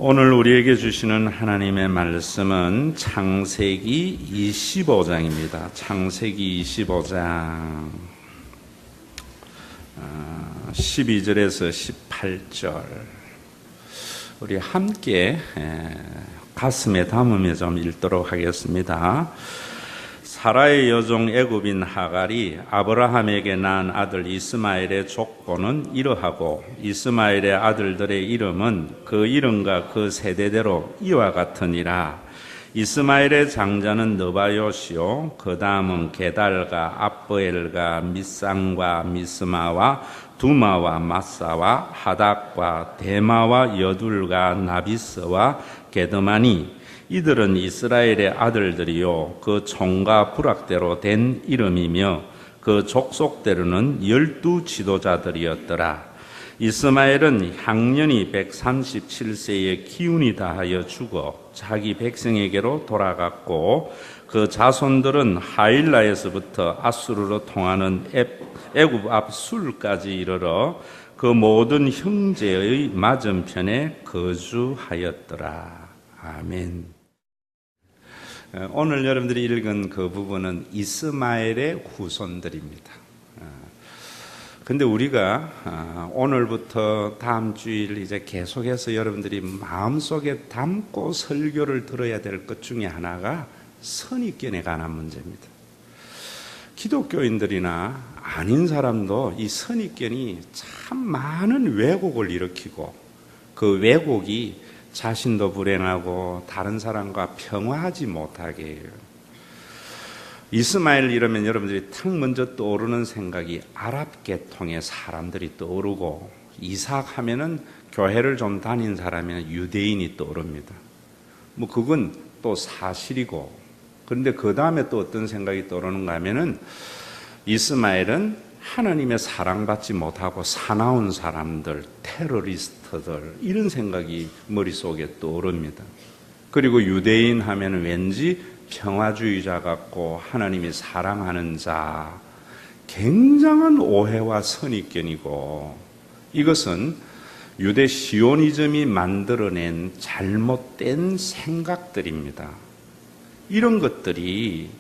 오늘 우리에게 주시는 하나님의 말씀은 창세기 25장입니다. 창세기 25장 12절에서 18절 우리 함께 가슴에 담으며 좀 읽도록 하겠습니다. 사라의 여종 애굽인 하갈이 아브라함에게 낳은 아들 이스마엘의 족보는 이러하고 이스마엘의 아들들의 이름은 그 이름과 그 세대대로 이와 같으니라. 이스마엘의 장자는 느바요시요 그 다음은 게달과 압브엘과 미쌍과 미스마와 두마와 마사와 하닥과 데마와 여둘과 나비스와 게드마니 이들은 이스라엘의 아들들이요 그 총과 부락대로 된 이름이며 그 족속대로는 12 지도자들이었더라. 이스마엘은 향년이 137세에 기운이 다하여 죽어 자기 백성에게로 돌아갔고 그 자손들은 하일라에서부터 아수르로 통하는 애굽 앞 술까지 이르러 그 모든 형제의 맞은편에 거주하였더라. 아멘. 오늘 여러분들이 읽은 그 부분은 이스마엘의 후손들입니다. 근데 우리가 오늘부터 다음 주일 이제 계속해서 여러분들이 마음속에 담고 설교를 들어야 될 것 중에 하나가 선입견에 관한 문제입니다. 기독교인들이나 아닌 사람도 이 선입견이 참 많은 왜곡을 일으키고 그 왜곡이 자신도 불행하고 다른 사람과 평화하지 못하게 해요. 이스마엘 이러면 여러분들이 탁 먼저 떠오르는 생각이 아랍 계통의 사람들이 떠오르고 이삭 하면은 교회를 좀 다닌 사람이나 유대인이 떠오릅니다. 뭐 그건 또 사실이고 그런데 그 다음에 또 어떤 생각이 떠오르는가 하면은 이스마엘은 하나님의 사랑받지 못하고 사나운 사람들, 테러리스트들 이런 생각이 머릿속에 떠오릅니다. 그리고 유대인 하면 왠지 평화주의자 같고 하나님이 사랑하는 자, 굉장한 오해와 선입견이고 이것은 유대 시오니즘이 만들어낸 잘못된 생각들입니다. 이런 것들이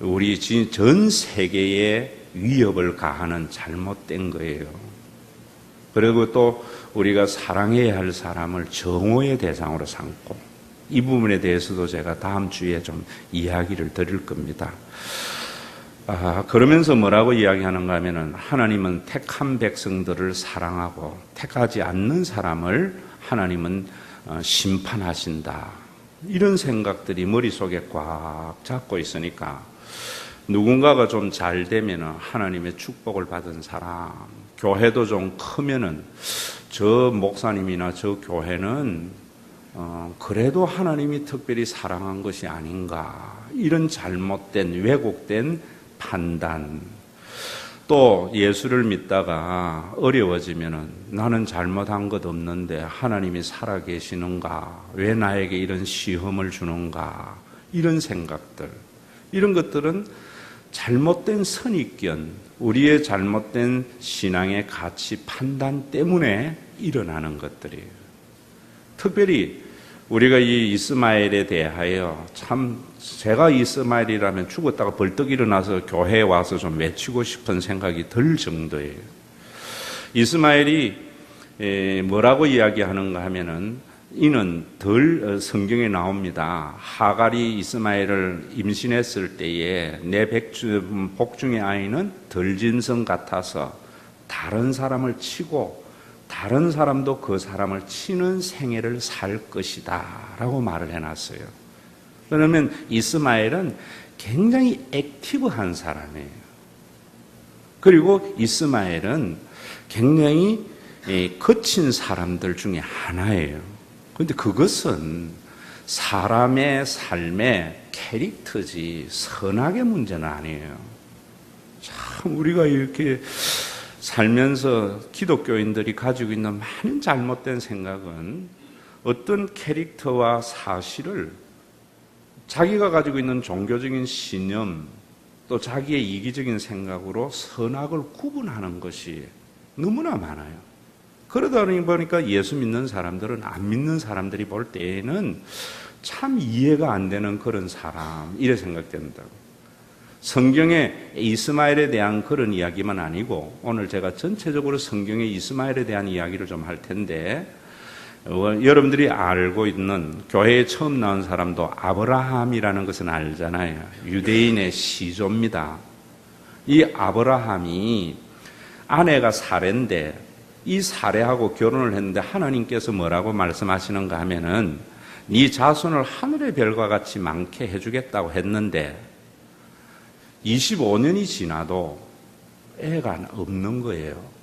우리 전 세계에 위협을 가하는 잘못된 거예요. 그리고 또 우리가 사랑해야 할 사람을 정오의 대상으로 삼고 이 부분에 대해서도 제가 다음 주에 좀 이야기를 드릴 겁니다. 그러면서 뭐라고 이야기하는가 하면은 하나님은 택한 백성들을 사랑하고 택하지 않는 사람을 하나님은 심판하신다. 이런 생각들이 머릿속에 꽉 잡고 있으니까 누군가가 좀 잘 되면은 하나님의 축복을 받은 사람, 교회도 좀 크면은 저 목사님이나 저 교회는 그래도 하나님이 특별히 사랑한 것이 아닌가 이런 잘못된 왜곡된 판단. 또 예수를 믿다가 어려워지면은 나는 잘못한 것 없는데 하나님이 살아계시는가? 왜 나에게 이런 시험을 주는가? 이런 생각들. 이런 것들은 잘못된 선입견, 우리의 잘못된 신앙의 가치 판단 때문에 일어나는 것들이에요. 특별히 우리가 이 이스마엘에 대하여 참 제가 이스마엘이라면 죽었다가 벌떡 일어나서 교회에 와서 좀 외치고 싶은 생각이 들 정도예요. 이스마엘이 뭐라고 이야기하는가 하면은 이는 덜 성경에 나옵니다. 하갈이 이스마엘을 임신했을 때에 내 복중의 아이는 덜짐승 같아서 다른 사람을 치고 다른 사람도 그 사람을 치는 생애를 살 것이다 라고 말을 해놨어요. 그러면 이스마엘은 굉장히 액티브한 사람이에요. 그리고 이스마엘은 굉장히 거친 사람들 중에 하나예요. 그런데 그것은 사람의 삶의 캐릭터지 선악의 문제는 아니에요. 참 우리가 이렇게 살면서 기독교인들이 가지고 있는 많은 잘못된 생각은 어떤 캐릭터와 사실을 자기가 가지고 있는 종교적인 신념 또 자기의 이기적인 생각으로 선악을 구분하는 것이 너무나 많아요. 그러다 보니까 예수 믿는 사람들은 안 믿는 사람들이 볼 때에는 참 이해가 안 되는 그런 사람, 이래 생각된다고. 성경에 이스마엘에 대한 그런 이야기만 아니고, 오늘 제가 전체적으로 성경에 이스마엘에 대한 이야기를 좀 할 텐데, 여러분들이 알고 있는 교회에 처음 나온 사람도 아브라함이라는 것은 알잖아요. 유대인의 시조입니다. 이 아브라함이 아내가 사레인데 이 사레하고 결혼을 했는데 하나님께서 뭐라고 말씀하시는가 하면은 네 자손을 하늘의 별과 같이 많게 해주겠다고 했는데 25년이 지나도 애가 없는 거예요.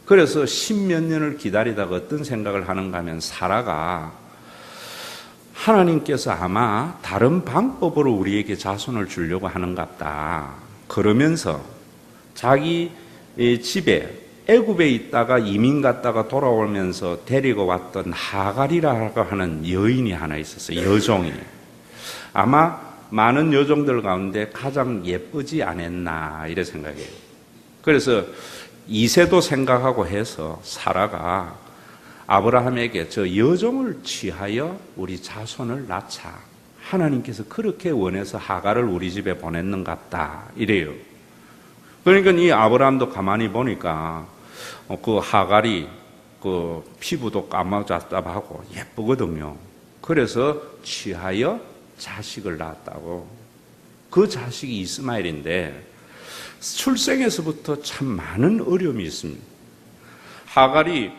그래서 10몇 년을 기다리다가 어떤 생각을 하는가 하면 사라가 하나님께서 아마 다른 방법으로 우리에게 자손을 주려고 하는갑다. 그러면서 자기 집에 애굽에 있다가 이민 갔다가 돌아오면서 데리고 왔던 하갈이라고 하는 여인이 하나 있었어요. 여종이. 아마 많은 여종들 가운데 가장 예쁘지 않았나 이래 생각해요. 그래서 이세도 생각하고 해서 사라가 아브라함에게 저 여종을 취하여 우리 자손을 낳자. 하나님께서 그렇게 원해서 하갈을 우리 집에 보냈는갑다 이래요. 그러니까 이 아브라함도 가만히 보니까 그 하갈이 그 피부도 까마잡잡하고 예쁘거든요. 그래서 취하여 자식을 낳았다고. 그 자식이 이스마엘인데 출생에서부터 참 많은 어려움이 있습니다. 하갈이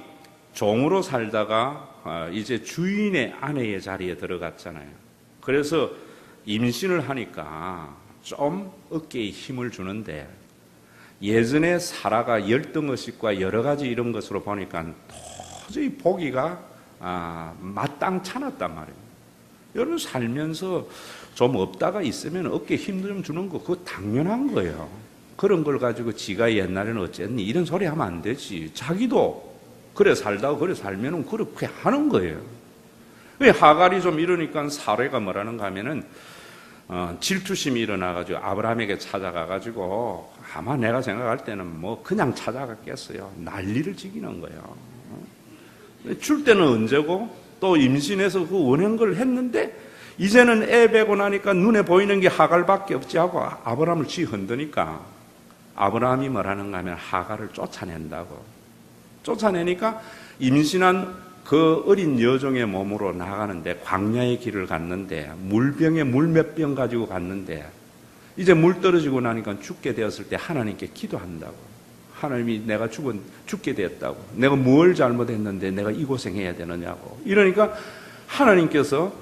종으로 살다가 이제 주인의 아내의 자리에 들어갔잖아요. 그래서 임신을 하니까 좀 어깨에 힘을 주는데 예전에 사라가 열등의식과 여러 가지 이런 것으로 보니까 도저히 보기가 마땅찮았단 말이에요. 여러분 살면서 좀 없다가 있으면 어깨에 힘 좀 주는 거 그거 당연한 거예요. 그런 걸 가지고 지가 옛날에는 어쨌니 이런 소리 하면 안 되지. 자기도 그래 살다가 그래 살면은 그렇게 하는 거예요. 하갈이 좀 이러니까 사례가 뭐라는가 하면은 질투심이 일어나가지고 아브라함에게 찾아가가지고 아마 내가 생각할 때는 뭐 그냥 찾아갔겠어요. 난리를 지기는 거예요. 줄 때는 언제고 또 임신해서 그 원한 걸 했는데 이제는 애 베고 나니까 눈에 보이는 게 하갈밖에 없지 하고 아브라함을 쥐 흔드니까 아브라함이 뭐라는가 하면 하갈을 쫓아낸다고. 쫓아내니까 임신한 그 어린 여종의 몸으로 나가는데 광야의 길을 갔는데 물병에 물 몇 병 가지고 갔는데 이제 물 떨어지고 나니까 죽게 되었을 때 하나님께 기도한다고. 하나님이 내가 죽게 되었다고. 내가 뭘 잘못했는데 내가 이 고생해야 되느냐고. 이러니까 하나님께서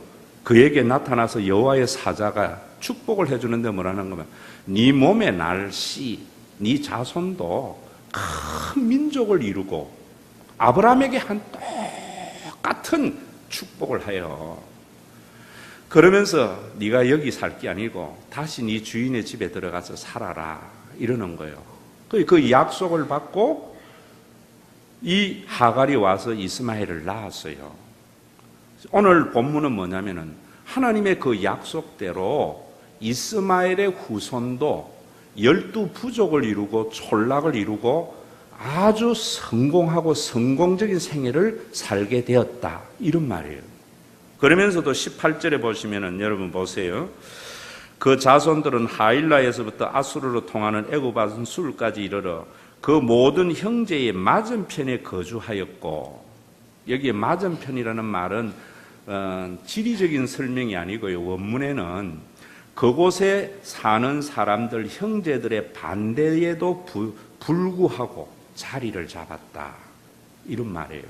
그에게 나타나서 여호와의 사자가 축복을 해주는데 뭐라는 거면 네 몸의 날씨, 네 자손도 큰 민족을 이루고 아브라함에게 한 똑같은 축복을 해요. 그러면서 네가 여기 살 게 아니고 다시 네 주인의 집에 들어가서 살아라 이러는 거예요. 그 약속을 받고 이 하갈이 와서 이스마엘을 낳았어요. 오늘 본문은 뭐냐면은 하나님의 그 약속대로 이스마엘의 후손도 12부족을 이루고 촌락을 이루고 아주 성공하고 성공적인 생애를 살게 되었다 이런 말이에요. 그러면서도 18절에 보시면은 여러분 보세요. 그 자손들은 하일라에서부터 아수르로 통하는 애굽 술까지 이르러 그 모든 형제의 맞은편에 거주하였고, 여기에 맞은편이라는 말은 지리적인 설명이 아니고요. 원문에는 그곳에 사는 사람들 형제들의 반대에도 불구하고 자리를 잡았다 이런 말이에요.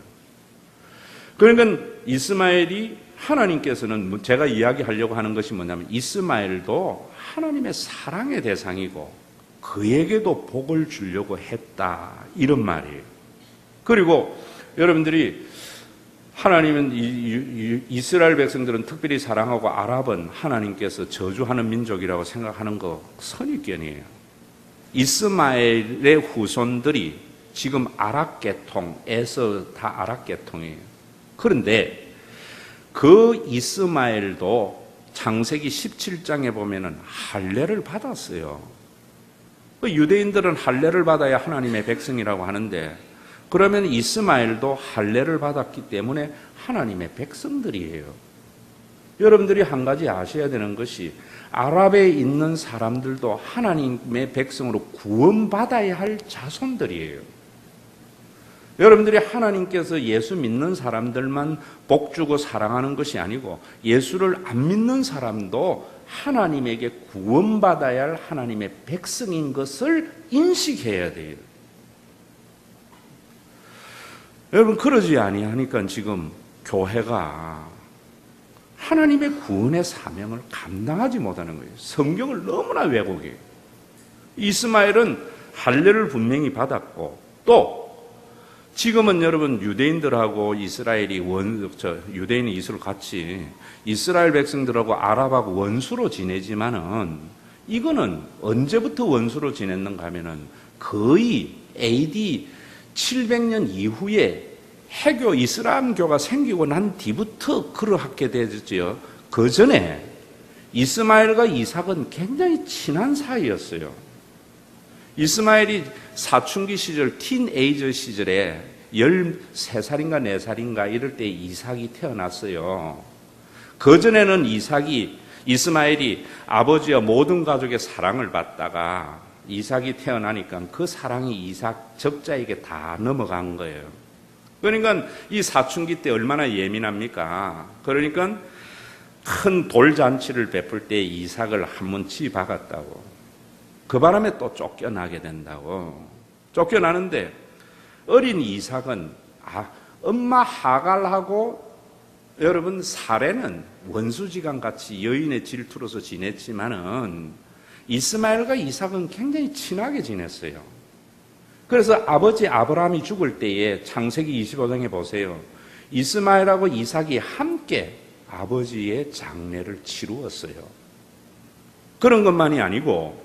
그러니까 이스마엘이 하나님께서는 제가 이야기하려고 하는 것이 뭐냐면 이스마엘도 하나님의 사랑의 대상이고 그에게도 복을 주려고 했다 이런 말이에요. 그리고 여러분들이 하나님은 이스라엘 백성들은 특별히 사랑하고 아랍은 하나님께서 저주하는 민족이라고 생각하는 거 선입견이에요. 이스마엘의 후손들이 지금 아랍 계통에서 다 아랍 계통이에요. 그런데 그 이스마엘도 창세기 17장에 보면은 할례를 받았어요. 유대인들은 할례를 받아야 하나님의 백성이라고 하는데 그러면 이스마엘도 할례를 받았기 때문에 하나님의 백성들이에요. 여러분들이 한 가지 아셔야 되는 것이 아랍에 있는 사람들도 하나님의 백성으로 구원받아야 할 자손들이에요. 여러분들이 하나님께서 예수 믿는 사람들만 복 주고 사랑하는 것이 아니고 예수를 안 믿는 사람도 하나님에게 구원받아야 할 하나님의 백성인 것을 인식해야 돼요. 여러분 그러지 아니하니까 지금 교회가 하나님의 구원의 사명을 감당하지 못하는 거예요. 성경을 너무나 왜곡해요. 이스마엘은 할례를 분명히 받았고 또 지금은 여러분 유대인들하고 이스라엘이 유대인이 이스라엘 같이 이스라엘 백성들하고 아랍하고 원수로 지내지만은 이거는 언제부터 원수로 지냈는가 하면은 거의 AD 700년 이후에 해교 이슬람교가 생기고 난 뒤부터 그러하게 되었지요. 그 전에 이스마엘과 이삭은 굉장히 친한 사이였어요. 이스마엘이 사춘기 시절, 틴에이저 시절에 13살인가 4살인가 이럴 때 이삭이 태어났어요. 그 전에는 이스마엘이 아버지와 모든 가족의 사랑을 받다가 이삭이 태어나니까 그 사랑이 이삭 적자에게 다 넘어간 거예요. 그러니까 이 사춘기 때 얼마나 예민합니까? 그러니까 큰 돌잔치를 베풀 때 이삭을 한번 치박았다고. 그 바람에 또 쫓겨나게 된다고. 쫓겨나는데 어린 이삭은 엄마 하갈하고 여러분 사레는 원수지간 같이 여인의 질투로서 지냈지만은 이스마엘과 이삭은 굉장히 친하게 지냈어요. 그래서 아버지 아브라함이 죽을 때에 창세기 25장에 보세요. 이스마엘하고 이삭이 함께 아버지의 장례를 치루었어요. 그런 것만이 아니고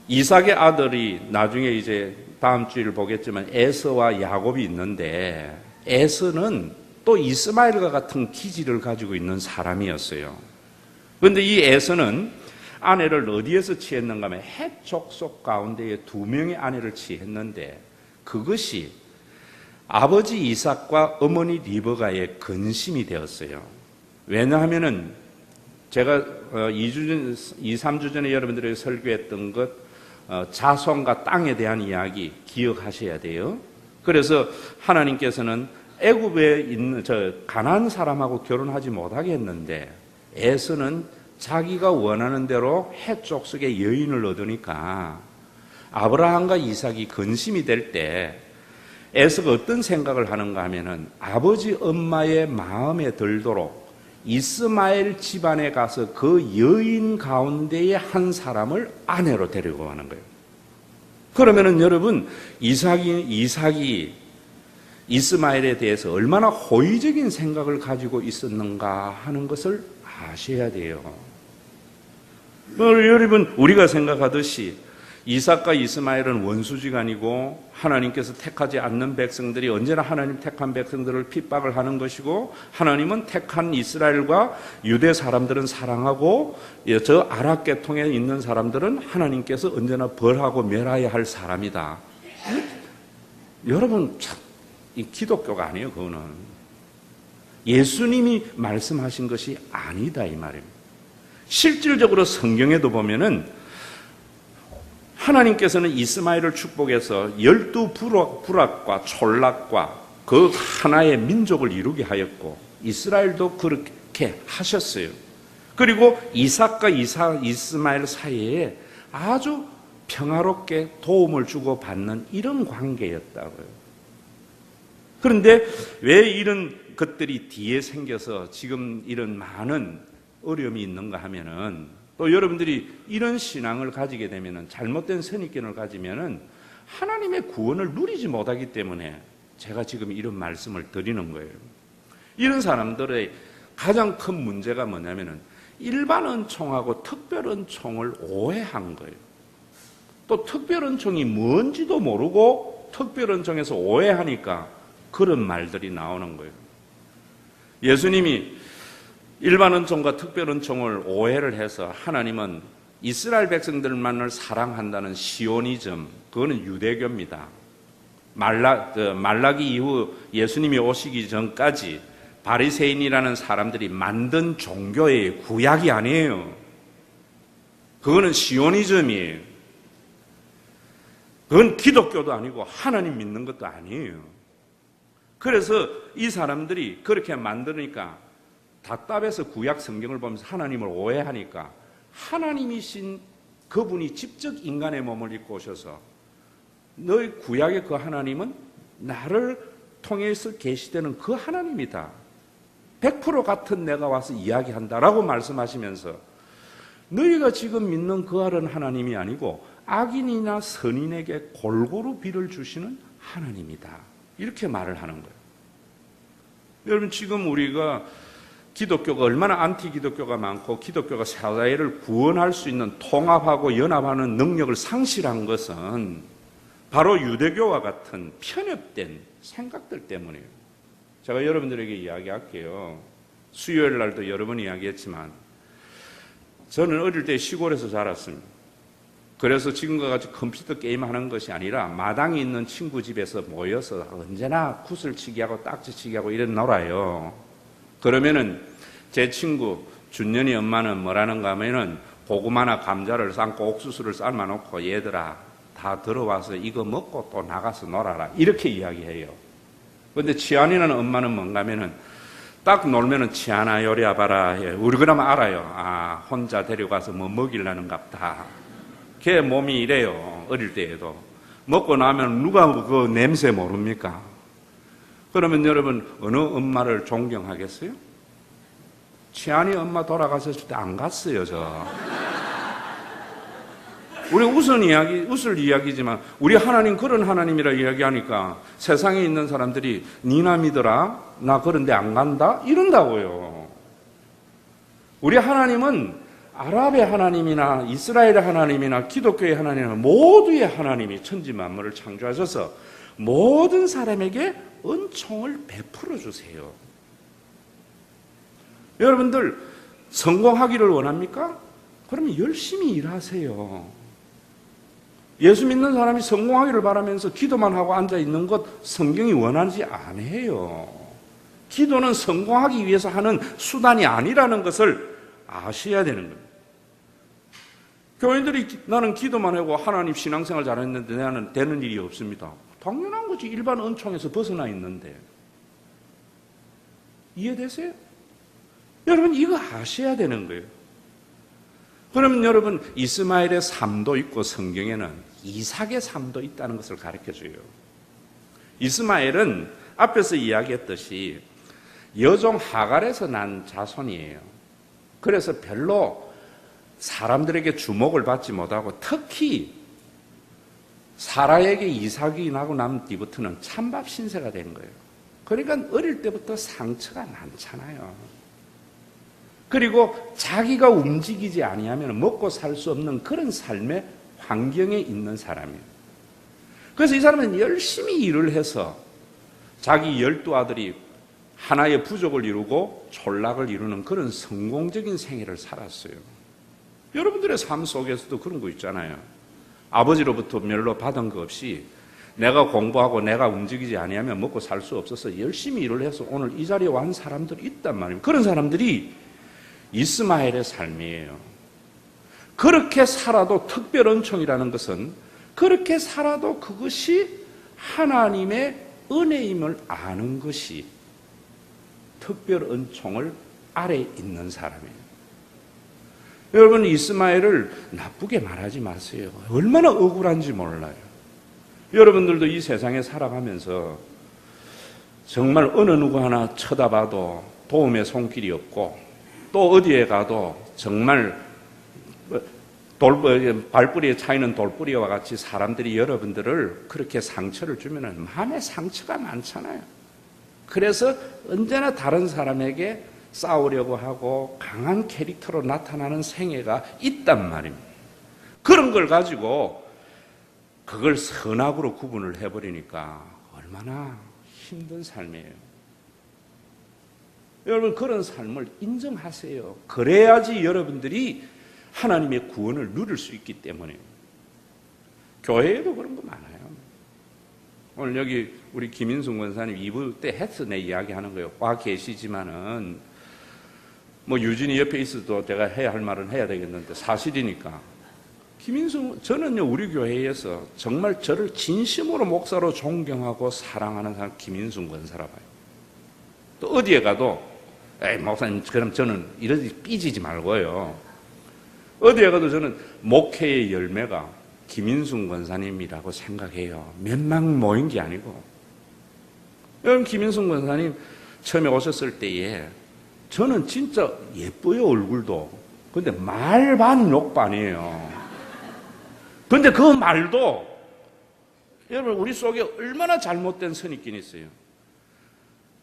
이삭의 아들이 나중에 이제 다음 주일 보겠지만 에서와 야곱이 있는데 에서는 또 이스마엘과 같은 기질을 가지고 있는 사람이었어요. 그런데 이 에서는 아내를 어디에서 취했는가 하면 헷 족속 가운데에 2명의 아내를 취했는데 그것이 아버지 이삭과 어머니 리브가의 근심이 되었어요. 왜냐하면은 제가 2-3주 전에 여러분들에게 설교했던 것 자손과 땅에 대한 이야기 기억하셔야 돼요. 그래서 하나님께서는 애굽에 있는 가나안 사람하고 결혼하지 못하게 했는데 에서는 자기가 원하는 대로 해쪽 속의 여인을 얻으니까 아브라함과 이삭이 근심이 될 때 에서가 어떤 생각을 하는가 하면은 아버지 엄마의 마음에 들도록 이스마엘 집안에 가서 그 여인 가운데의 한 사람을 아내로 데리고 가는 거예요. 그러면은 여러분 이삭이 이스마엘에 대해서 얼마나 호의적인 생각을 가지고 있었는가 하는 것을 아셔야 돼요. 여러분 우리가 생각하듯이 이삭과 이스마엘은 원수지간이고 하나님께서 택하지 않는 백성들이 언제나 하나님 택한 백성들을 핍박을 하는 것이고 하나님은 택한 이스라엘과 유대 사람들은 사랑하고 저 아랍 계통에 있는 사람들은 하나님께서 언제나 벌하고 멸하여야 할 사람이다. 여러분 참 이 기독교가 아니에요. 그거는 예수님이 말씀하신 것이 아니다 이 말입니다. 실질적으로 성경에도 보면은 하나님께서는 이스마엘을 축복해서 12부락과 촌락과 그 하나의 민족을 이루게 하였고 이스라엘도 그렇게 하셨어요. 그리고 이삭과 이스마엘 사이에 아주 평화롭게 도움을 주고받는 이런 관계였다고요. 그런데 왜 이런 것들이 뒤에 생겨서 지금 이런 많은 어려움이 있는가 하면은 또 여러분들이 이런 신앙을 가지게 되면은 잘못된 선입견을 가지면은 하나님의 구원을 누리지 못하기 때문에 제가 지금 이런 말씀을 드리는 거예요. 이런 사람들의 가장 큰 문제가 뭐냐면은 일반 은총하고 특별 은총을 오해한 거예요. 또 특별 은총이 뭔지도 모르고 특별 은총에서 오해하니까 그런 말들이 나오는 거예요. 예수님이 일반 은총과 특별 은총을 오해를 해서 하나님은 이스라엘 백성들만을 사랑한다는 시오니즘, 그거는 유대교입니다. 말라기 이후 예수님이 오시기 전까지 바리새인이라는 사람들이 만든 종교의 구약이 아니에요. 그거는 시오니즘이에요. 그건 기독교도 아니고 하나님 믿는 것도 아니에요. 그래서 이 사람들이 그렇게 만드니까 답답해서 구약 성경을 보면서 하나님을 오해하니까 하나님이신 그분이 직접 인간의 몸을 입고 오셔서 너희 구약의 그 하나님은 나를 통해서 계시되는 그 하나님이다. 100% 같은 내가 와서 이야기한다라고 말씀하시면서 너희가 지금 믿는 그 다른 하나님이 아니고 악인이나 선인에게 골고루 비를 주시는 하나님이다. 이렇게 말을 하는 거예요. 여러분 지금 우리가 기독교가 얼마나 안티 기독교가 많고 기독교가 사회를 구원할 수 있는 통합하고 연합하는 능력을 상실한 것은 바로 유대교와 같은 편협된 생각들 때문이에요. 제가 여러분들에게 이야기할게요. 수요일 날도 여러 번 이야기했지만 저는 어릴 때 시골에서 자랐습니다. 그래서 지금과 같이 컴퓨터 게임하는 것이 아니라 마당에 있는 친구 집에서 모여서 언제나 구슬치기하고 딱지치기하고 이런 놀아요. 그러면은 제 친구 준년이 엄마는 뭐라는가 하면은 고구마나 감자를 삶고 옥수수를 삶아놓고 얘들아 다 들어와서 이거 먹고 또 나가서 놀아라 이렇게 이야기해요. 그런데 치안이는 엄마는 뭔가 하면은 딱 놀면은 치안아 요리 와봐라. 우리 그러면 알아요. 아 혼자 데려가서 뭐 먹이려는갑다. 걔 몸이 이래요. 어릴 때에도 먹고 나면 누가 그 냄새 모릅니까? 그러면 여러분 어느 엄마를 존경하겠어요? 치안이 엄마 돌아가셨을 때 안 갔어요, 저. 우리 웃을 이야기지만 우리 하나님 그런 하나님이라 이야기하니까 세상에 있는 사람들이 니나 믿어라? 나 그런데 안 간다? 이런다고요. 우리 하나님은 아랍의 하나님이나 이스라엘의 하나님이나 기독교의 하나님이나 모두의 하나님이 천지 만물을 창조하셔서 모든 사람에게 은총을 베풀어 주세요. 여러분들 성공하기를 원합니까? 그러면 열심히 일하세요. 예수 믿는 사람이 성공하기를 바라면서 기도만 하고 앉아 있는 것 성경이 원하지 않아요. 기도는 성공하기 위해서 하는 수단이 아니라는 것을 아셔야 되는 겁니다. 교인들이 나는 기도만 하고 하나님 신앙생활 잘했는데 나는 되는 일이 없습니다. 당연한 거지. 일반 은총에서 벗어나 있는데. 이해되세요? 여러분 이거 아셔야 되는 거예요. 그러면 여러분 이스마엘의 삶도 있고 성경에는 이삭의 삶도 있다는 것을 가르쳐줘요. 이스마엘은 앞에서 이야기했듯이 여종 하갈에서 난 자손이에요. 그래서 별로 사람들에게 주목을 받지 못하고 특히 사라에게 이삭이 나고 난 뒤부터는 찬밥 신세가 된 거예요. 그러니까 어릴 때부터 상처가 많잖아요. 그리고 자기가 움직이지 아니하면 먹고 살 수 없는 그런 삶의 환경에 있는 사람이에요. 그래서 이 사람은 열심히 일을 해서 자기 12아들이 하나의 부족을 이루고 촌락을 이루는 그런 성공적인 생애를 살았어요. 여러분들의 삶 속에서도 그런 거 있잖아요. 아버지로부터 별로 받은 거 없이 내가 공부하고 내가 움직이지 아니하면 먹고 살 수 없어서 열심히 일을 해서 오늘 이 자리에 온 사람들이 있단 말이에요. 그런 사람들이 이스마엘의 삶이에요. 그렇게 살아도 특별 은총이라는 것은 그렇게 살아도 그것이 하나님의 은혜임을 아는 것이 특별 은총을 아래 있는 사람이에요. 여러분 이스마엘을 나쁘게 말하지 마세요. 얼마나 억울한지 몰라요. 여러분들도 이 세상에 살아가면서 정말 어느 누구 하나 쳐다봐도 도움의 손길이 없고 또 어디에 가도 정말 발뿌리에 차이는 돌뿌리와 같이 사람들이 여러분들을 그렇게 상처를 주면 마음에 상처가 많잖아요. 그래서 언제나 다른 사람에게 싸우려고 하고 강한 캐릭터로 나타나는 생애가 있단 말입니다. 그런 걸 가지고 그걸 선악으로 구분을 해버리니까 얼마나 힘든 삶이에요. 여러분 그런 삶을 인정하세요. 그래야지 여러분들이 하나님의 구원을 누릴 수 있기 때문에. 교회에도 그런 거 많아요. 오늘 여기 우리 김인숙 권사님 2부 때 했어, 내 이야기 하는 거예요. 와 계시지만은, 뭐 유진이 옆에 있어도 제가 해야 할 말은 해야 되겠는데, 사실이니까. 저는요, 우리 교회에서 정말 저를 진심으로 목사로 존경하고 사랑하는 사람, 김인숙 권사라 봐요. 또 어디에 가도, 에이, 목사님, 그럼 저는 이러지 삐지지 말고요. 어디에 가도 저는 목회의 열매가 김인숙 권사님이라고 생각해요. 몇만 모인 게 아니고. 여러분, 김인숙 권사님 처음에 오셨을 때에 저는 진짜 예뻐요, 얼굴도. 근데 말 반, 욕 반이에요. 근데 그 말도 여러분 우리 속에 얼마나 잘못된 선입견이 있어요.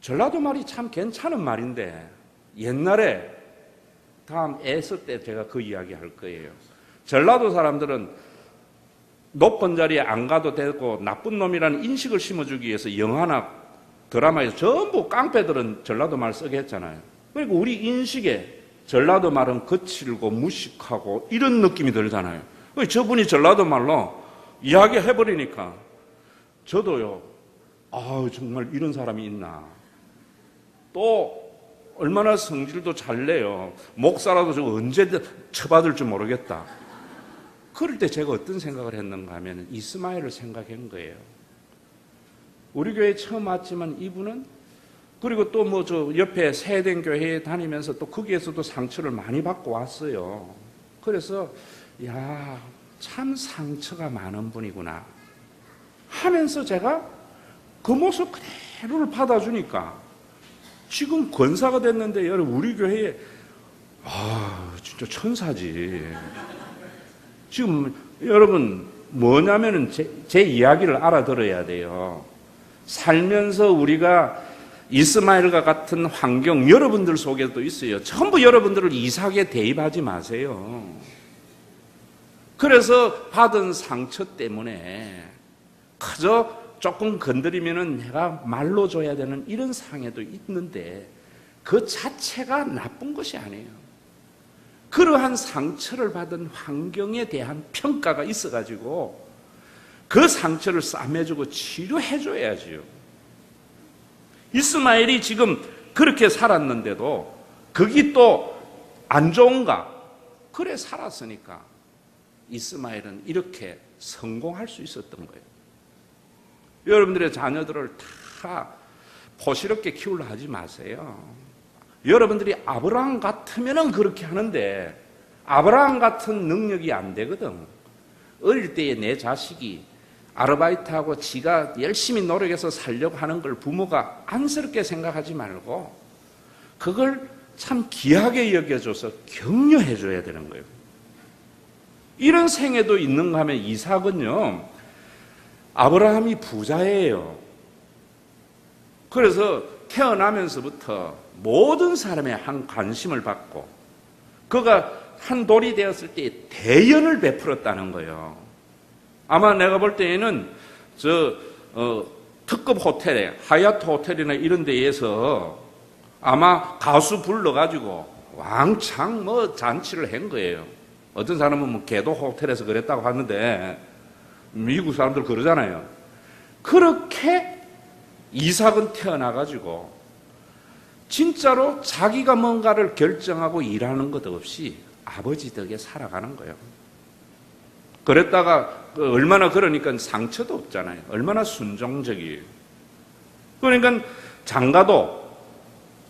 전라도 말이 참 괜찮은 말인데 옛날에 다음 애서 때 제가 그 이야기 할 거예요. 전라도 사람들은 높은 자리에 안 가도 되고 나쁜 놈이라는 인식을 심어주기 위해서 영화나 드라마에서 전부 깡패들은 전라도 말 쓰게 했잖아요. 그러니까 우리 인식에 전라도 말은 거칠고 무식하고 이런 느낌이 들잖아요. 저분이 전라도 말로 이야기해버리니까 저도요, 정말 이런 사람이 있나. 또 얼마나 성질도 잘 내요. 목사라도 저 언제 처받을 줄 모르겠다. 그럴 때 제가 어떤 생각을 했는가 하면 이스마엘을 생각한 거예요. 우리 교회에 처음 왔지만 이분은, 그리고 또 뭐 저 옆에 세된 교회에 다니면서 또 거기에서도 상처를 많이 받고 왔어요. 그래서 야, 참 상처가 많은 분이구나 하면서 제가 그 모습 그대로를 받아주니까 지금 권사가 됐는데 여러분 우리 교회에 진짜 천사지. 지금 여러분 뭐냐면은 제 이야기를 알아들어야 돼요. 살면서 우리가 이스마엘과 같은 환경 여러분들 속에도 있어요. 전부 여러분들을 이삭에 대입하지 마세요. 그래서 받은 상처 때문에 그저 조금 건드리면은 내가 말로 줘야 되는 이런 상해도 있는데 그 자체가 나쁜 것이 아니에요. 그러한 상처를 받은 환경에 대한 평가가 있어가지고 그 상처를 싸매주고 치료해줘야지요. 이스마엘이 지금 그렇게 살았는데도 그게 또 안 좋은가? 그래 살았으니까 이스마엘은 이렇게 성공할 수 있었던 거예요. 여러분들의 자녀들을 다 포시럽게 키우려 하지 마세요. 여러분들이 아브라함 같으면 그렇게 하는데 아브라함 같은 능력이 안 되거든. 어릴 때에 내 자식이 아르바이트하고 지가 열심히 노력해서 살려고 하는 걸 부모가 안쓰럽게 생각하지 말고 그걸 참 귀하게 여겨줘서 격려해줘야 되는 거예요. 이런 생애도 있는가 하면 이삭은요, 아브라함이 부자예요. 그래서 태어나면서부터 모든 사람의 한 관심을 받고 그가 한 돌이 되었을 때 대연을 베풀었다는 거예요. 아마 내가 볼 때에는 특급 호텔에 하얏트 호텔이나 이런 데에서 아마 가수 불러가지고 왕창 뭐 잔치를 한 거예요. 어떤 사람은 뭐 개도 호텔에서 그랬다고 하는데 미국 사람들 그러잖아요. 그렇게 이삭은 태어나가지고 진짜로 자기가 뭔가를 결정하고 일하는 것 없이 아버지 덕에 살아가는 거예요. 그랬다가 얼마나 그러니까 상처도 없잖아요. 얼마나 순종적이에요. 그러니까 장가도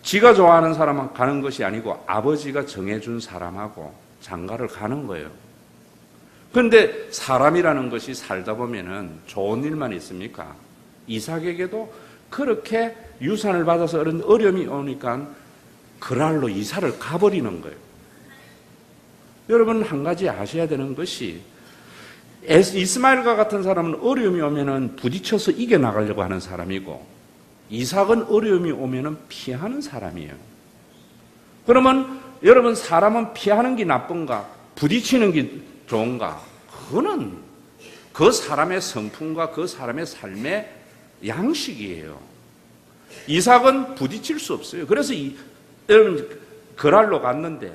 지가 좋아하는 사람만 가는 것이 아니고 아버지가 정해준 사람하고 장가를 가는 거예요. 그런데 사람이라는 것이 살다 보면은 좋은 일만 있습니까? 이삭에게도 그렇게 유산을 받아서 어려움이 오니까 그랄로 이사를 가버리는 거예요. 여러분 한 가지 아셔야 되는 것이 이스마엘과 같은 사람은 어려움이 오면은 부딪혀서 이겨나가려고 하는 사람이고 이삭은 어려움이 오면은 피하는 사람이에요. 그러면 여러분 사람은 피하는 게 나쁜가? 부딪히는 게 좋은가? 그거는 그 사람의 성품과 그 사람의 삶의 양식이에요. 이삭은 부딪힐 수 없어요. 그래서 여러분 그랄로 갔는데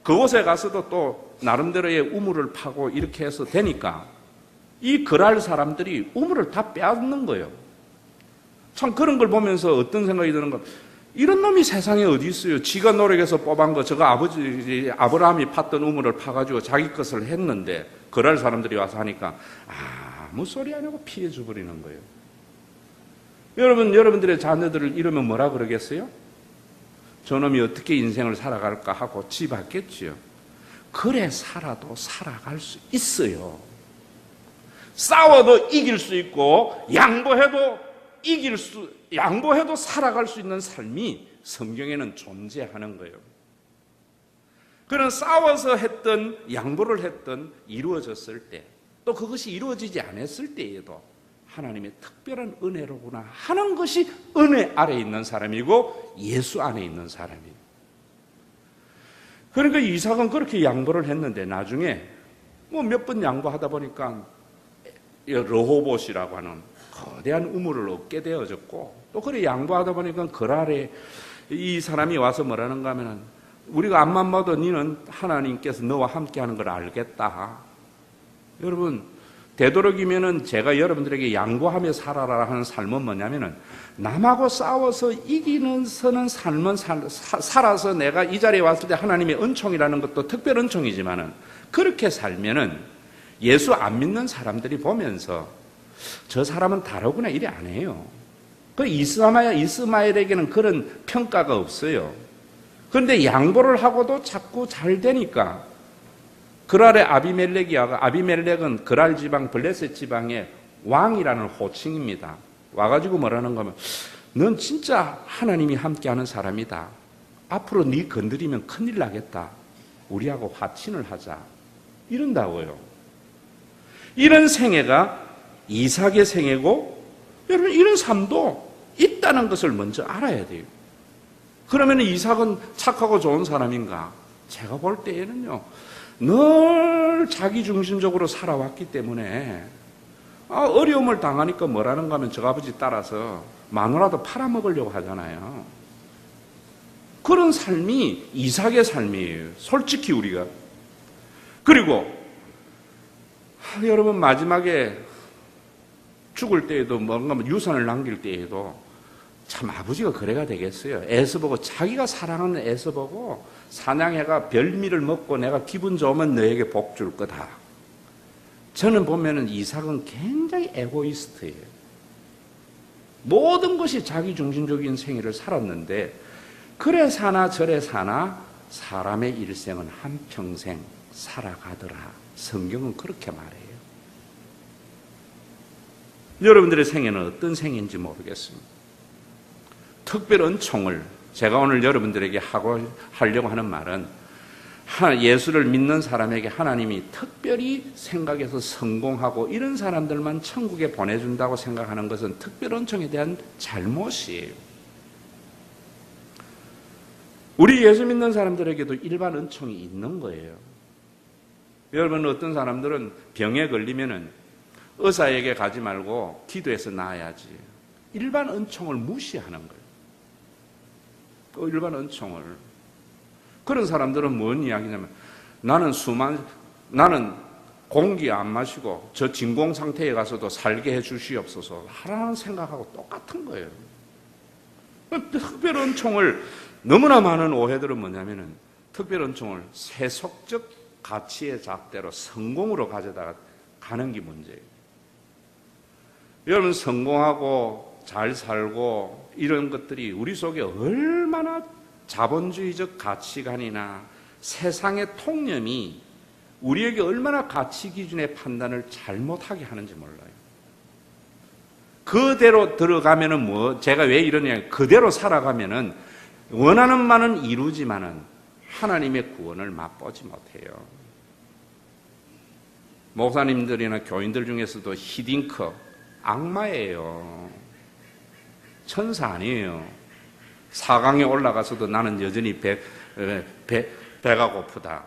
그곳에 가서도 또 나름대로의 우물을 파고 이렇게 해서 되니까 이 그랄 사람들이 우물을 다 빼앗는 거예요. 참 그런 걸 보면서 어떤 생각이 드는 가, 이런 놈이 세상에 어디 있어요? 지가 노력해서 뽑은 거, 저거 아브라함이 팠던 우물을 파가지고 자기 것을 했는데, 그럴 사람들이 와서 하니까 아무 소리 안 하고 피해 줘버리는 거예요. 여러분들의 자녀들을 이러면 뭐라 그러겠어요? 저놈이 어떻게 인생을 살아갈까 하고 지받겠지요. 그래 살아도 살아갈 수 있어요. 싸워도 이길 수 있고 양보해도 살아갈 수 있는 삶이 성경에는 존재하는 거예요. 그런 싸워서 했던, 양보를 했던, 이루어졌을 때, 또 그것이 이루어지지 않았을 때에도 하나님의 특별한 은혜로구나 하는 것이 은혜 아래 있는 사람이고 예수 안에 있는 사람이에요. 그러니까 이삭은 그렇게 양보를 했는데 나중에 뭐 몇 번 양보하다 보니까 르호봇이라고 하는 거대한 우물을 얻게 되어졌고, 또 그래 양보하다 보니까 그랄에 이 사람이 와서 뭐라는가 하면은, 우리가 앞만 봐도 너는 하나님께서 너와 함께 하는 걸 알겠다. 여러분, 되도록이면은 제가 여러분들에게 양보하며 살아라 하는 삶은 뭐냐면은, 남하고 싸워서 이기는 삶은 살아서 내가 이 자리에 왔을 때 하나님의 은총이라는 것도 특별 은총이지만은, 그렇게 살면은 예수 안 믿는 사람들이 보면서 저 사람은 다르구나 이래 안 해요. 그 이스마엘에게는 그런 평가가 없어요. 그런데 양보를 하고도 자꾸 잘 되니까, 그랄의 아비멜렉은 그랄 지방 블레셋 지방의 왕이라는 호칭입니다. 와가지고 뭐라는 거면, 넌 진짜 하나님이 함께하는 사람이다. 앞으로 네 건드리면 큰일 나겠다. 우리하고 화친을 하자. 이런다고요. 이런 생애가 이삭의 생애고, 여러분 이런 삶도 있다는 것을 먼저 알아야 돼요. 그러면 이삭은 착하고 좋은 사람인가? 제가 볼 때에는요, 늘 자기중심적으로 살아왔기 때문에 어려움을 당하니까 뭐라는가 하면 저 아버지 따라서 마누라도 팔아먹으려고 하잖아요. 그런 삶이 이삭의 삶이에요. 솔직히 우리가. 그리고 여러분 마지막에 죽을 때에도 뭔가 유산을 남길 때에도 참 아버지가 그래가 되겠어요. 에서보고, 자기가 사랑하는 에서보고 사냥해가 별미를 먹고 내가 기분 좋으면 너에게 복 줄 거다. 저는 보면은 이삭은 굉장히 에고이스트예요. 모든 것이 자기중심적인 생애를 살았는데, 그래 사나 저래 사나 사람의 일생은 한평생 살아가더라. 성경은 그렇게 말해요. 여러분들의 생애는 어떤 생애인지 모르겠습니다. 특별 은총을 제가 오늘 여러분들에게 하려고 하는 말은, 예수를 믿는 사람에게 하나님이 특별히 생각해서 성공하고 이런 사람들만 천국에 보내준다고 생각하는 것은 특별 은총에 대한 잘못이에요. 우리 예수 믿는 사람들에게도 일반 은총이 있는 거예요. 여러분, 어떤 사람들은 병에 걸리면은 의사에게 가지 말고 기도해서 나아야지. 일반 은총을 무시하는 거예요. 그 일반 은총을. 그런 사람들은 뭔 이야기냐면, 나는 공기 안 마시고 저 진공 상태에 가서도 살게 해 주시옵소서 하라는 생각하고 똑같은 거예요. 특별 은총을, 너무나 많은 오해들은 뭐냐면은, 특별 은총을 세속적 가치의 잣대로 성공으로 가져다가 가는 게 문제예요. 여러분, 성공하고 잘 살고 이런 것들이 우리 속에 얼마나 자본주의적 가치관이나 세상의 통념이 우리에게 얼마나 가치 기준의 판단을 잘못하게 하는지 몰라요. 그대로 들어가면은 제가 왜 이러냐, 그대로 살아가면은 원하는 바는 이루지만은 하나님의 구원을 맛보지 못해요. 목사님들이나 교인들 중에서도 히딩크, 악마예요. 천사 아니에요. 4강에 올라가서도 나는 여전히 배가 고프다.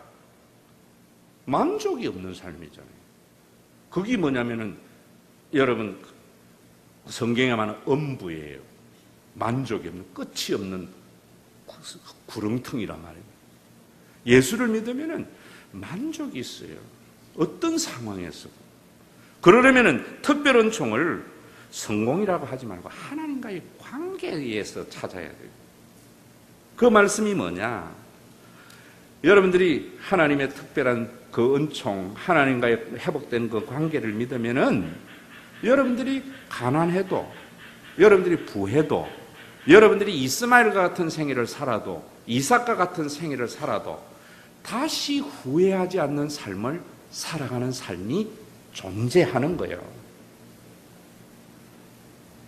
만족이 없는 삶이잖아요. 그게 뭐냐면은, 여러분, 성경에 말하는 엄부예요. 만족이 없는, 끝이 없는 구렁텅이란 말이에요. 예수를 믿으면은 만족이 있어요. 어떤 상황에서. 그러려면은 특별 은총을 성공이라고 하지 말고 하나님 하나님과의 관계에서 찾아야 돼요. 그 말씀이 뭐냐? 여러분들이 하나님의 특별한 그 은총, 하나님과의 회복된 그 관계를 믿으면은 여러분들이 가난해도, 여러분들이 부해도, 여러분들이 이스마엘과 같은 생애를 살아도, 이삭과 같은 생애를 살아도 다시 후회하지 않는 삶을 살아가는 삶이 존재하는 거예요.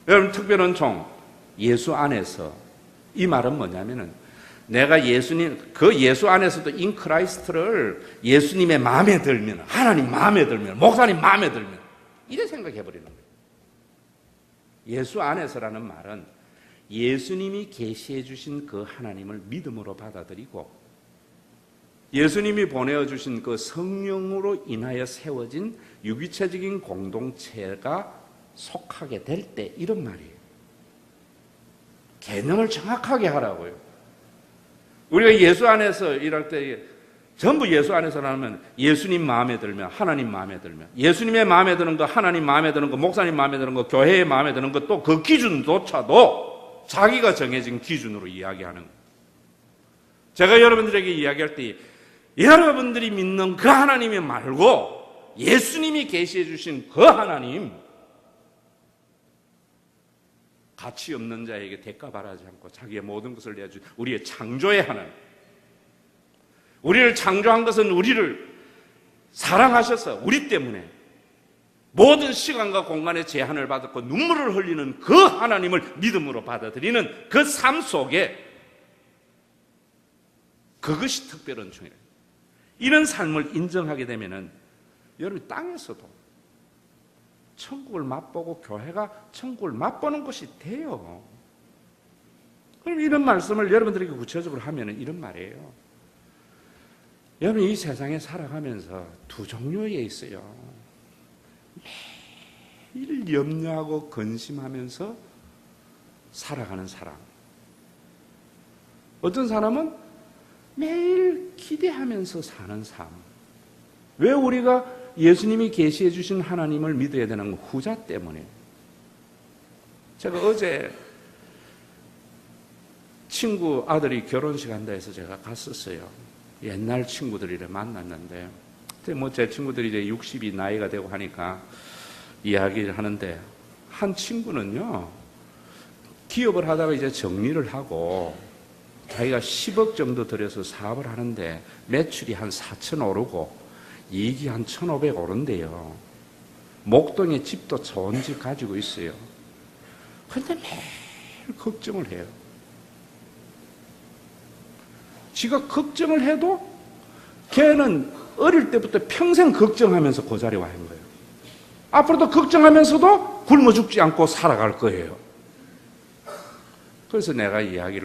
여러분, 특별한 은총, 예수 안에서, 이 말은 뭐냐면은 내가 예수님, 그 예수 안에서도 인 크라이스트를 예수님의 마음에 들면, 하나님 마음에 들면, 목사님 마음에 들면 이래 생각해 버리는 거예요. 예수 안에서라는 말은 예수님이 계시해 주신 그 하나님을 믿음으로 받아들이고 예수님이 보내어 주신 그 성령으로 인하여 세워진 유기체적인 공동체가 속하게 될 때, 이런 말이에요. 개념을 정확하게 하라고요. 우리가 예수 안에서 일할 때 전부 예수 안에서 하면 예수님 마음에 들면, 하나님 마음에 들면, 예수님의 마음에 드는 거, 하나님 마음에 드는 거, 목사님 마음에 드는 거, 교회의 마음에 드는 거, 또 그 기준조차도 자기가 정해진 기준으로 이야기하는 거예요. 제가 여러분들에게 이야기할 때 여러분들이 믿는 그 하나님이 말고 예수님이 계시해 주신 그 하나님, 가치 없는 자에게 대가 바라지 않고 자기의 모든 것을 내어준 우리의 창조의 하나님, 우리를 창조한 것은 우리를 사랑하셔서 우리 때문에 모든 시간과 공간의 제한을 받았고 눈물을 흘리는 그 하나님을 믿음으로 받아들이는 그 삶 속에 그것이 특별한 은총이에요. 이런 삶을 인정하게 되면은 여러분 땅에서도 천국을 맛보고 교회가 천국을 맛보는 것이 돼요. 그럼 이런 말씀을 여러분들에게 구체적으로 하면은 이런 말이에요. 여러분, 이 세상에 살아가면서 두 종류에 있어요. 매일 염려하고 근심하면서 살아가는 사람. 어떤 사람은 매일 기대하면서 사는 삶. 왜 우리가 예수님이 계시해 주신 하나님을 믿어야 되는 건 후자 때문에. 제가 어제 친구 아들이 결혼식 한다 해서 제가 갔었어요. 옛날 친구들이를 만났는데, 뭐 제 친구들이 이제 60이 나이가 되고 하니까 이야기를 하는데, 한 친구는요, 기업을 하다가 이제 정리를 하고 자기가 10억 정도 들여서 사업을 하는데 매출이 한 4천 오르고 이익이 한 1,500 오른대요. 목동에 집도 좋은 집 가지고 있어요. 그런데 매일 걱정을 해요. 지가 걱정을 해도 걔는 어릴 때부터 평생 걱정하면서 그 자리에 와 있는 거예요. 앞으로도 걱정하면서도 굶어 죽지 않고 살아갈 거예요. 그래서 내가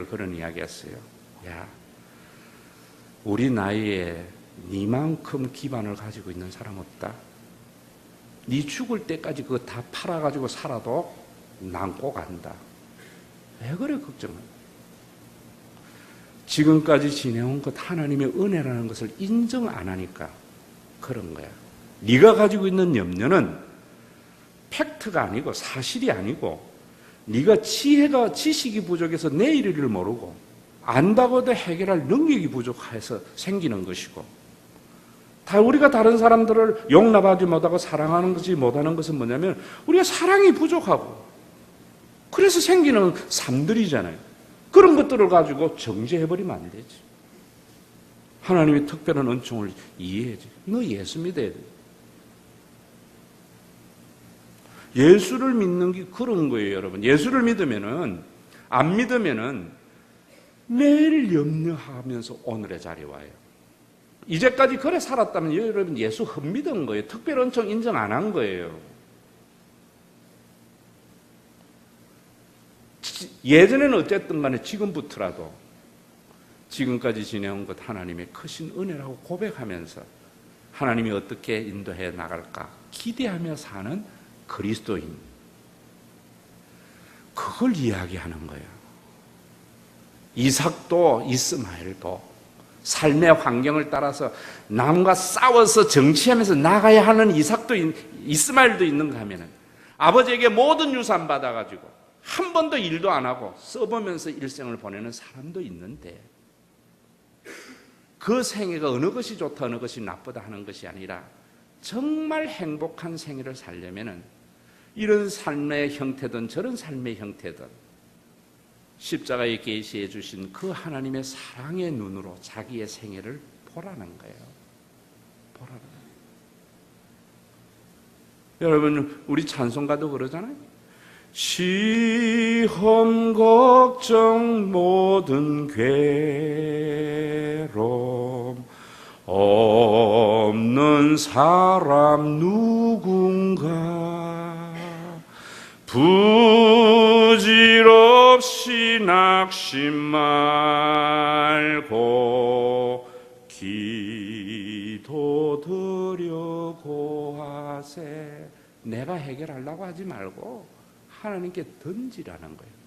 그런 이야기 했어요. 야, 우리 나이에 니만큼 기반을 가지고 있는 사람 없다. 니 죽을 때까지 그거 다 팔아가지고 살아도 난 꼭 안다. 왜 그래 걱정을? 지금까지 지내온 것 하나님의 은혜라는 것을 인정 안 하니까 그런 거야. 네가 가지고 있는 염려는 팩트가 아니고 사실이 아니고 네가 지식이 부족해서 내일을 모르고 안다고도 해결할 능력이 부족해서 생기는 것이고, 우리가 다른 사람들을 용납하지 못하고 사랑하는 것이 못하는 것은 뭐냐면 우리가 사랑이 부족하고 그래서 생기는 삶들이잖아요. 그런 것들을 가지고 정죄해버리면 안 되지. 하나님의 특별한 은총을 이해해야지. 너 예수 믿어야 돼. 예수를 믿는 게 그런 거예요, 여러분. 예수를 믿으면은, 안 믿으면은 매일 염려하면서 오늘의 자리에 와요. 이제까지 그래 살았다면 여러분 예수 흠믿은 거예요. 특별 은총 인정 안 한 거예요. 예전에는 어쨌든 간에 지금부터라도 지금까지 지내온 것 하나님의 크신 은혜라고 고백하면서 하나님이 어떻게 인도해 나갈까 기대하며 사는 그리스도인, 그걸 이야기하는 거예요. 이삭도 이스마엘도 삶의 환경을 따라서 남과 싸워서 정치하면서 나가야 하는 이삭도 이스마엘도 있는가 하면은 아버지에게 모든 유산 받아가지고 한 번도 일도 안 하고 써보면서 일생을 보내는 사람도 있는데, 그 생애가 어느 것이 좋다 어느 것이 나쁘다 하는 것이 아니라 정말 행복한 생애를 살려면은 이런 삶의 형태든 저런 삶의 형태든 십자가에 계시해 주신 그 하나님의 사랑의 눈으로 자기의 생애를 보라는 거예요. 보라는 거예요. 여러분, 우리 찬송가도 그러잖아요. 시험 걱정 모든 괴로움 없는 사람 누군가 부질없이 낙심 말고 기도 드려 고하세. 내가 해결하려고 하지 말고 하나님께 던지라는 거예요.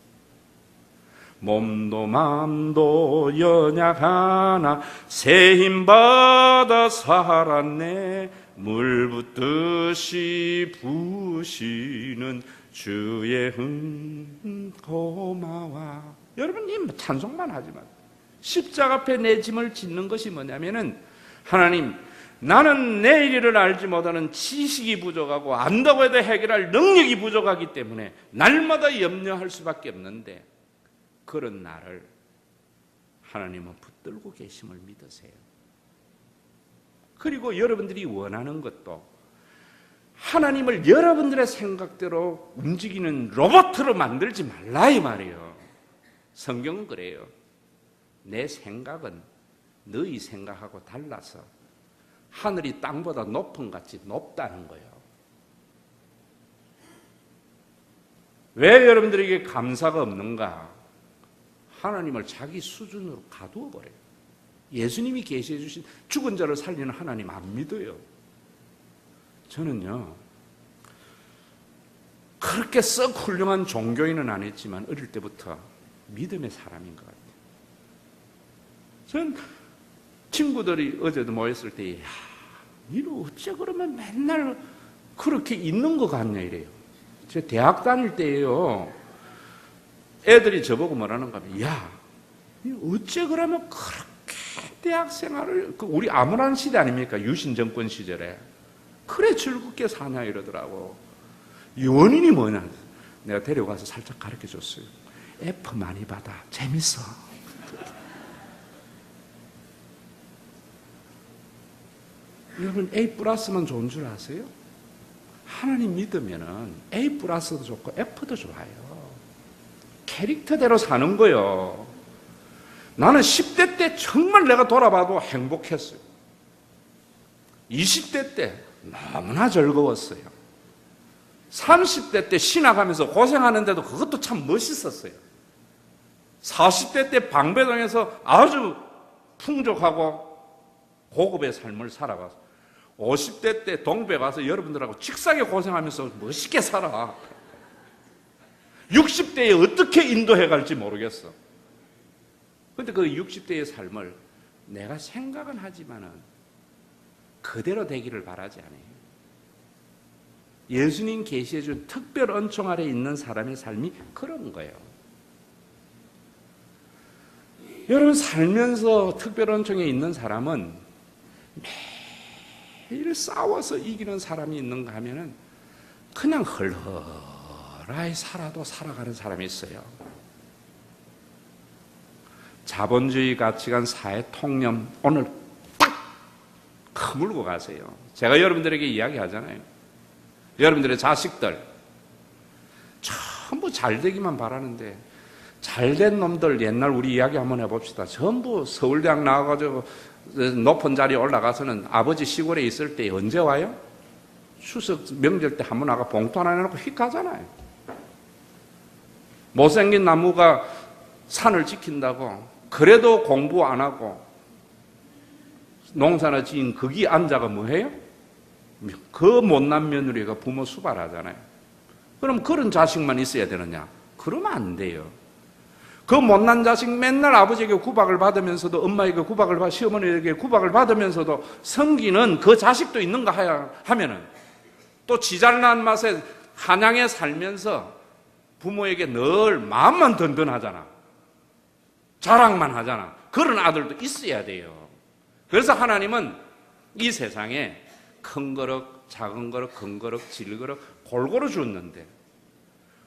몸도 마음도 연약하나 새 힘받아 살았네. 물 붓듯이 부으시는 주의 흠 고마워. 여러분, 이 찬송만 하지만 십자가 앞에 내 짐을 짓는 것이 뭐냐면은, 하나님, 나는 내일을 알지 못하는 지식이 부족하고 안다고 해도 해결할 능력이 부족하기 때문에 날마다 염려할 수밖에 없는데, 그런 나를 하나님은 붙들고 계심을 믿으세요. 그리고 여러분들이 원하는 것도 하나님을 여러분들의 생각대로 움직이는 로봇으로 만들지 말라 이 말이에요. 성경은 그래요. 내 생각은 너희 생각하고 달라서 하늘이 땅보다 높은 같이 높다는 거예요. 왜 여러분들에게 감사가 없는가? 하나님을 자기 수준으로 가두어 버려요. 예수님이 계시해 주신 죽은 자를 살리는 하나님 안 믿어요. 저는요, 그렇게 썩 훌륭한 종교인은 아니지만 어릴 때부터 믿음의 사람인 것 같아요. 전 친구들이 어제도 모였을 때, 야, 니는 어째 그러면 맨날 그렇게 있는 것 같냐 이래요. 제가 대학 다닐 때예요. 애들이 저보고 뭐라는가 하면, 야, 니 어째 그러면 그렇게 대학 생활을, 우리 암울한 시대 아닙니까? 유신 정권 시절에. 그래 즐겁게 사냐 이러더라고. 이 원인이 뭐냐? 내가 데려가서 살짝 가르쳐 줬어요. F 많이 받아. 재밌어. 여러분, A 플러스만 좋은 줄 아세요? 하나님 믿으면은 A 플러스도 좋고 F도 좋아요. 캐릭터대로 사는 거예요. 나는 10대 때 정말 내가 돌아봐도 행복했어요. 20대 때 너무나 즐거웠어요. 30대 때 신학하면서 고생하는데도 그것도 참 멋있었어요. 40대 때 방배동에서 아주 풍족하고 고급의 삶을 살아가서 50대 때 동배 가서 여러분들하고 직사게 고생하면서 멋있게 살아. 60대에 어떻게 인도해 갈지 모르겠어. 그런데 그 60대의 삶을 내가 생각은 하지만은 그대로 되기를 바라지 않아요. 예수님 계시해 준 특별 은총 아래 있는 사람의 삶이 그런 거예요. 여러분, 살면서 특별 은총에 있는 사람은 매일 싸워서 이기는 사람이 있는가 하면은 그냥 헐헐하게 살아도 살아가는 사람이 있어요. 자본주의 가치관, 사회 통념, 오늘 딱 커물고 가세요. 제가 여러분들에게 이야기하잖아요. 여러분들의 자식들 전부 잘 되기만 바라는데, 잘된 놈들 옛날 우리 이야기 한번 해봅시다. 전부 서울대학 나와가지고 높은 자리에 올라가서는 아버지 시골에 있을 때 언제 와요? 추석 명절 때 한번 나가 봉투 하나 내놓고 휙 가잖아요. 못생긴 나무가 산을 지킨다고 그래도 공부 안 하고 농사나 지은 거기 앉아가 뭐해요? 그 못난 며느리가 부모 수발하잖아요. 그럼 그런 자식만 있어야 되느냐? 그러면 안 돼요. 그 못난 자식 맨날 아버지에게 구박을 받으면서도, 엄마에게 구박을 받, 시어머니에게 구박을 받으면서도 섬기는 그 자식도 있는가 하면은 또 지잘난 맛에 한양에 살면서 부모에게 늘 마음만 든든하잖아. 자랑만 하잖아. 그런 아들도 있어야 돼요. 그래서 하나님은 이 세상에 큰 거럭, 작은 거럭, 큰 거럭, 질 거럭 골고루 줬는데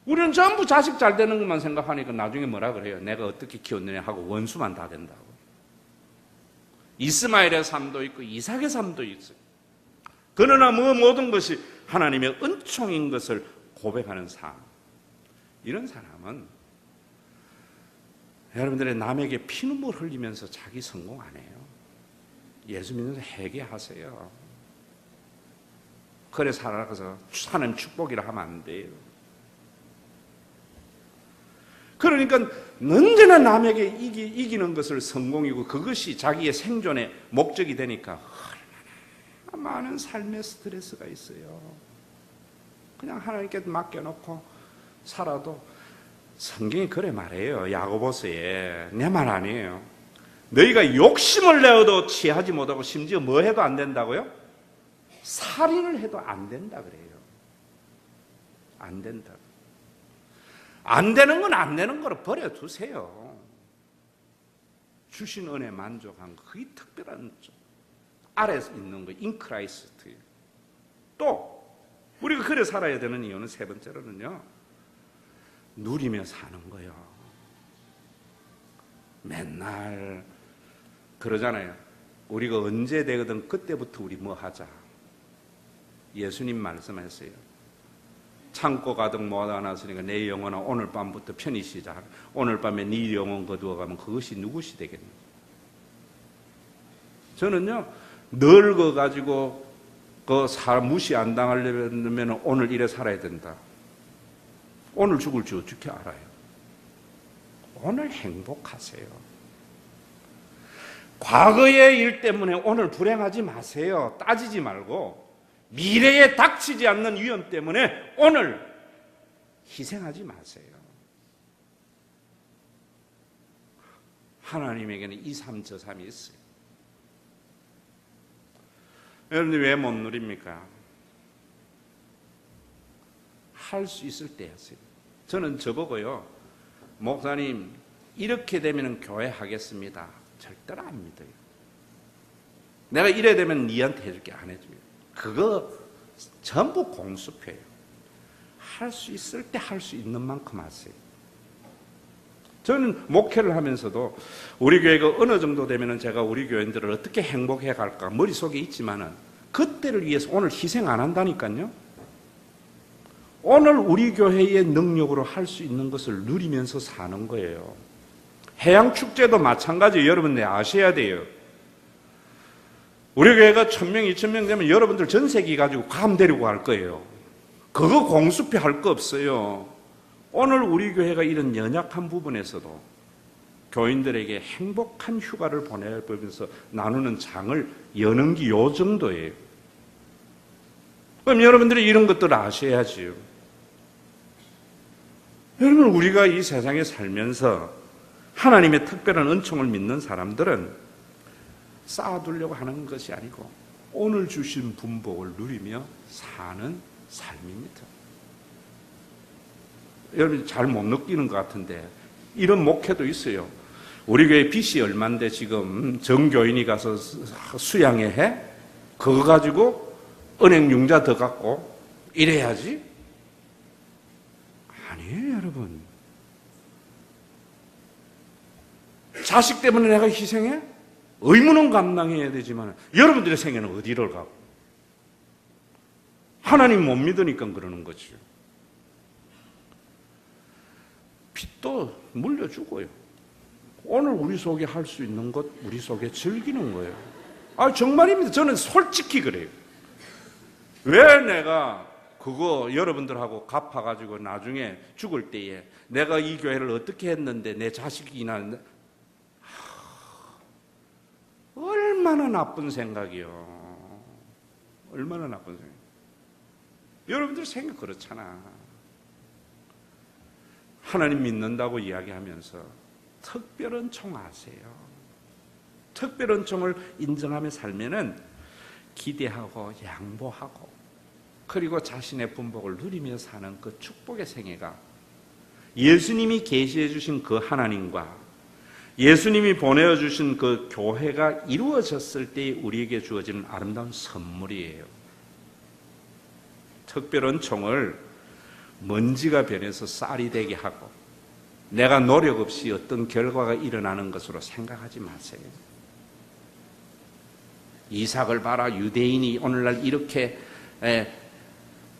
우리는 전부 자식 잘 되는 것만 생각하니까 나중에 뭐라 그래요? 내가 어떻게 키웠느냐 하고 원수만 다 된다고. 이스마엘의 삶도 있고 이삭의 삶도 있어요. 그러나 모든 것이 하나님의 은총인 것을 고백하는 삶. 이런 사람은 여러분들의 남에게 피눈물 흘리면서 자기 성공 안 해요. 예수 믿는 회개하세요. 그래 살아가서 하나님 축복이라 하면 안 돼요. 그러니까 언제나 남에게 이기는 것을 성공이고 그것이 자기의 생존의 목적이 되니까 얼마나 많은 삶의 스트레스가 있어요. 그냥 하나님께 맡겨놓고 살아도 성경이 그래 말해요. 야고보서에 내 말 아니에요. 너희가 욕심을 내어도 취하지 못하고 심지어 뭐 해도 안 된다고요? 살인을 해도 안 된다 그래요. 안 된다. 안 되는 건 안 되는 거로 버려두세요. 주신 은혜 만족한 거, 그게 특별한 아래에 있는 거, 인크라이스트예요. 또 우리가 그래 살아야 되는 이유는 세 번째로는요, 누리며 사는 거예요. 맨날 그러잖아요. 우리가 언제 되거든 그때부터 우리 뭐 하자. 예수님 말씀하셨어요. 창고 가득 모아놨으니까 내 영혼아 오늘 밤부터 편히 쉬자. 오늘 밤에 네 영혼 거두어가면 그것이 누구시 되겠냐. 저는요 늙어가지고 그 사람 무시 안 당하려면 오늘 이래 살아야 된다. 오늘 죽을지 어떻게 알아요? 오늘 행복하세요. 과거의 일 때문에 오늘 불행하지 마세요. 따지지 말고 미래에 닥치지 않는 위험 때문에 오늘 희생하지 마세요. 하나님에게는 이 삶 저 삶이 있어요. 여러분들 왜 못 누립니까? 할 수 있을 때였어요. 저는 저보고요, 목사님 이렇게 되면 교회 하겠습니다. 절대로 안 믿어요. 내가 이래 되면 니한테 해줄게 안 해줘요. 그거 전부 공수표예요. 할 수 있을 때 할 수 있는 만큼 하세요. 저는 목회를 하면서도 우리 교회가 어느 정도 되면 제가 우리 교인들을 어떻게 행복해 갈까 머릿속에 있지만은 그때를 위해서 오늘 희생 안 한다니까요. 오늘 우리 교회의 능력으로 할 수 있는 것을 누리면서 사는 거예요. 해양축제도 마찬가지예요. 여러분 아셔야 돼요. 우리 교회가 1000명, 2000명 되면 여러분들 전세기 가지고 감 데리고 갈 거예요. 그거 공수표 할 거 없어요. 오늘 우리 교회가 이런 연약한 부분에서도 교인들에게 행복한 휴가를 보내면서 나누는 장을 여는 게 요 정도예요. 그럼 여러분들이 이런 것들을 아셔야지요. 여러분 우리가 이 세상에 살면서 하나님의 특별한 은총을 믿는 사람들은 쌓아두려고 하는 것이 아니고 오늘 주신 분복을 누리며 사는 삶입니다. 여러분 잘 못 느끼는 것 같은데 이런 목회도 있어요. 우리 교회 빚이 얼만데 지금 정교인이 가서 수양회 해? 그거 가지고 은행 융자 더 갖고 이래야지? 아니에요 여러분. 자식 때문에 내가 희생해? 의무는 감당해야 되지만 여러분들의 생애는 어디를 가고 하나님 못 믿으니까 그러는 거죠. 빚도 물려주고요. 오늘 우리 속에 할 수 있는 것 우리 속에 즐기는 거예요. 아 정말입니다. 저는 솔직히 그래요. 왜 내가 그거 여러분들하고 갚아가지고 나중에 죽을 때에 내가 이 교회를 어떻게 했는데 내 자식이나 얼마나 나쁜 생각이요. 얼마나 나쁜 생각. 여러분들 생각 그렇잖아. 하나님 믿는다고 이야기하면서 특별한 총하세요. 특별한 총을 인정하며 살면은 기대하고 양보하고 그리고 자신의 분복을 누리며 사는 그 축복의 생애가 예수님이 계시해 주신 그 하나님과 예수님이 보내주신 그 교회가 이루어졌을 때 우리에게 주어지는 아름다운 선물이에요. 특별한 총을 먼지가 변해서 쌀이 되게 하고 내가 노력 없이 어떤 결과가 일어나는 것으로 생각하지 마세요. 이삭을 봐라, 유대인이 오늘날 이렇게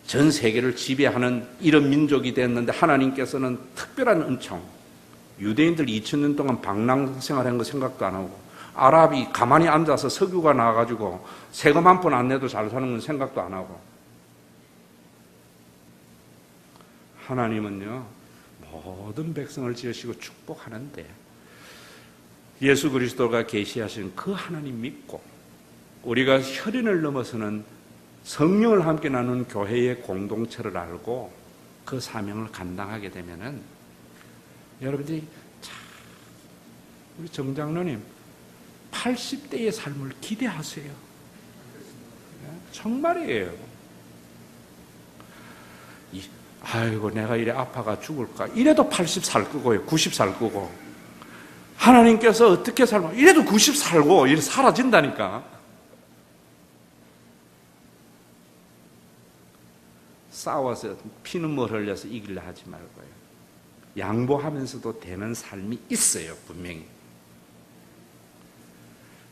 전 세계를 지배하는 이런 민족이 됐는데 하나님께서는 특별한 은총, 유대인들 2000년 동안 방랑 생활한 거 생각도 안 하고 아랍이 가만히 앉아서 석유가 나와가지고 세금 한 푼 안 내도 잘 사는 건 생각도 안 하고, 하나님은요 모든 백성을 지으시고 축복하는데 예수 그리스도가 계시하신 그 하나님 믿고 우리가 혈연을 넘어서는 성령을 함께 나누는 교회의 공동체를 알고 그 사명을 감당하게 되면은 여러분들이 참, 우리 정장로님 80대의 삶을 기대하세요. 정말이에요. 아이고 내가 이래 아파가 죽을까, 이래도 80 살 거고요, 90 살 거고, 하나님께서 어떻게 살고 이래도 90 살고 이래 사라진다니까. 싸워서 피눈물 흘려서 이기려 하지 말고요, 양보하면서도 되는 삶이 있어요. 분명히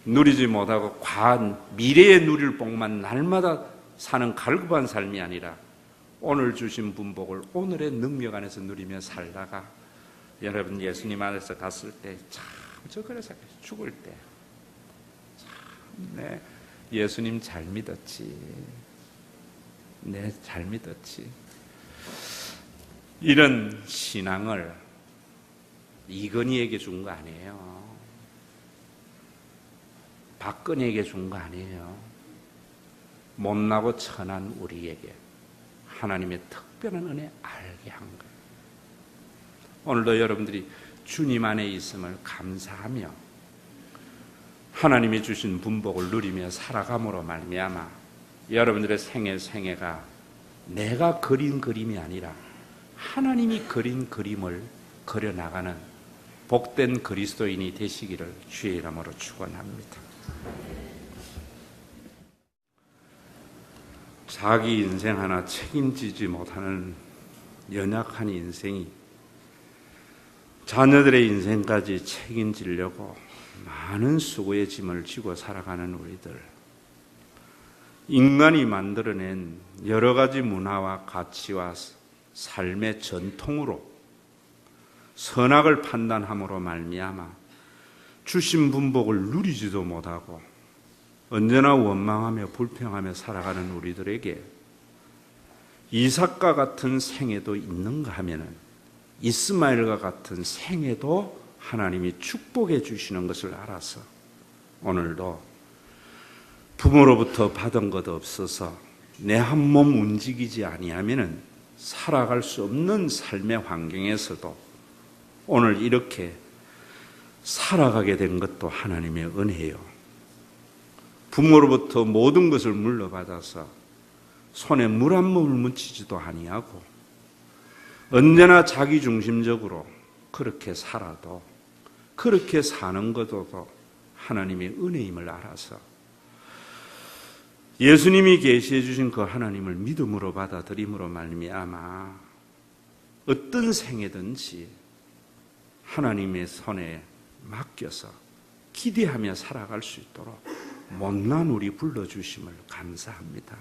누리지 못하고 과한 미래에 누릴 복만 날마다 사는 갈급한 삶이 아니라 오늘 주신 분복을 오늘의 능력 안에서 누리며 살다가 여러분 예수님 안에서 갔을 때 참 저 그래서 죽을 때 참 내 예수님 잘 믿었지, 내 잘 믿었지, 이런 신앙을 이건희에게 준 거 아니에요. 박근혜에게 준 거 아니에요. 못나고 천한 우리에게 하나님의 특별한 은혜 알게 한 거예요. 오늘도 여러분들이 주님 안에 있음을 감사하며 하나님이 주신 분복을 누리며 살아감으로 말미암아 여러분들의 생애가 내가 그린 그림이 아니라 하나님이 그린 그림을 그려나가는 복된 그리스도인이 되시기를 주의 이름으로 축원합니다. 자기 인생 하나 책임지지 못하는 연약한 인생이 자녀들의 인생까지 책임지려고 많은 수고의 짐을 지고 살아가는 우리들, 인간이 만들어낸 여러 가지 문화와 가치와 삶의 전통으로 선악을 판단함으로 말미암아 주신 분복을 누리지도 못하고 언제나 원망하며 불평하며 살아가는 우리들에게 이삭과 같은 생애도 있는가 하면은 이스마엘과 같은 생애도 하나님이 축복해 주시는 것을 알아서 오늘도 부모로부터 받은 것 없어서 내 한 몸 움직이지 아니하면은 살아갈 수 없는 삶의 환경에서도 오늘 이렇게 살아가게 된 것도 하나님의 은혜예요. 부모로부터 모든 것을 물려받아서 손에 물 한 모을 묻히지도 아니하고 언제나 자기중심적으로 그렇게 살아도 그렇게 사는 것도 하나님의 은혜임을 알아서 예수님이 계시해 주신 그 하나님을 믿음으로 받아들임으로 말미암아 어떤 생애든지 하나님의 손에 맡겨서 기대하며 살아갈 수 있도록 못난 우리 불러주심을 감사합니다.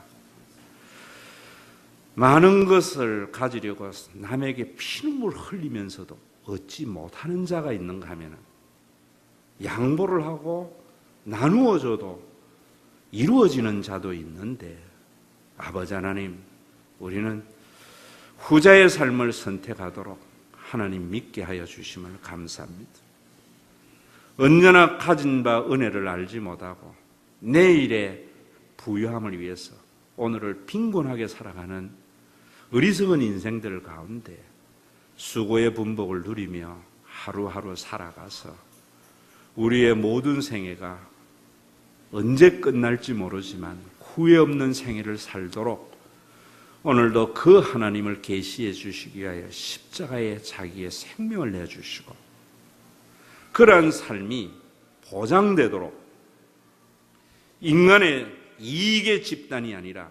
많은 것을 가지려고 남에게 피눈물 흘리면서도 얻지 못하는 자가 있는가 하면 양보를 하고 나누어줘도 이루어지는 자도 있는데 아버지 하나님, 우리는 후자의 삶을 선택하도록 하나님 믿게 하여 주심을 감사합니다. 언제나 가진 바 은혜를 알지 못하고 내일의 부유함을 위해서 오늘을 빈곤하게 살아가는 어리석은 인생들 가운데 수고의 분복을 누리며 하루하루 살아가서 우리의 모든 생애가 언제 끝날지 모르지만 후회 없는 생애를 살도록 오늘도 그 하나님을 계시해 주시기 위하여 십자가에 자기의 생명을 내주시고 그러한 삶이 보장되도록 인간의 이익의 집단이 아니라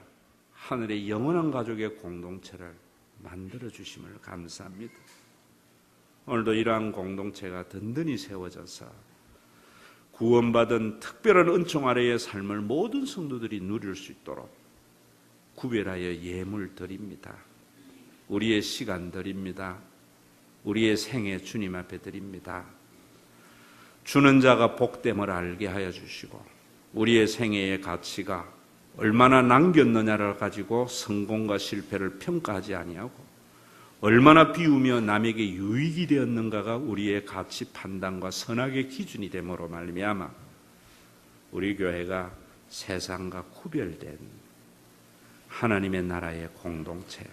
하늘의 영원한 가족의 공동체를 만들어 주심을 감사합니다. 오늘도 이러한 공동체가 든든히 세워져서 구원받은 특별한 은총 아래의 삶을 모든 성도들이 누릴 수 있도록 구별하여 예물 드립니다. 우리의 시간 드립니다. 우리의 생애 주님 앞에 드립니다. 주는 자가 복됨을 알게 하여 주시고 우리의 생애의 가치가 얼마나 남겼느냐를 가지고 성공과 실패를 평가하지 아니하고 얼마나 비우며 남에게 유익이 되었는가가 우리의 가치 판단과 선악의 기준이 됨으로 말미암아 우리 교회가 세상과 구별된 하나님의 나라의 공동체,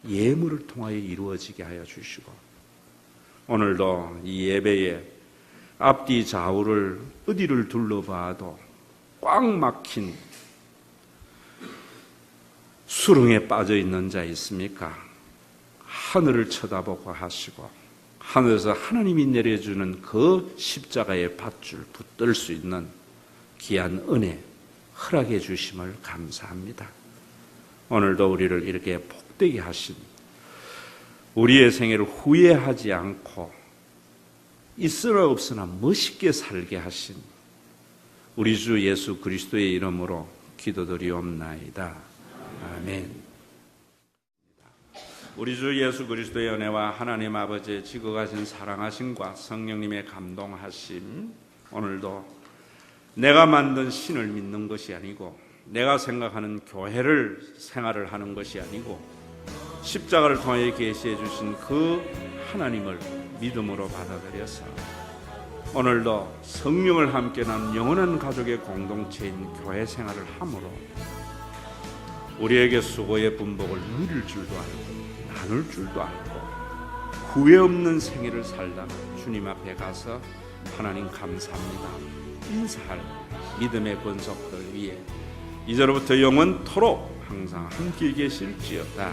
예물을 통하여 이루어지게 하여 주시고 오늘도 이 예배에 앞뒤 좌우를 어디를 둘러봐도 꽉 막힌 수렁에 빠져 있는 자 있습니까? 하늘을 쳐다보고 하시고 하늘에서 하나님이 내려주는 그 십자가의 밧줄 붙들 수 있는 귀한 은혜 허락해 주심을 감사합니다. 오늘도 우리를 이렇게 복되게 하신 우리의 생애를 후회하지 않고 있으나 없으나 멋있게 살게 하신 우리 주 예수 그리스도의 이름으로 기도드리옵나이다. 아멘. 우리 주 예수 그리스도의 은혜와 하나님 아버지의 지극하신 사랑하심과 성령님의 감동하심 오늘도 내가 만든 신을 믿는 것이 아니고 내가 생각하는 교회를 생활을 하는 것이 아니고 십자가를 통해 계시해 주신 그 하나님을 믿음으로 받아들여서 오늘도 성령을 함께 나눈 영원한 가족의 공동체인 교회 생활을 함으로 우리에게 수고의 분복을 누릴 줄도 알고 나눌 줄도 알고 후회 없는 생애를 살다가 주님 앞에 가서 하나님 감사합니다 인사할 믿음의 권속들 위해 이제로부터 영원토록 항상 함께 계실지어다.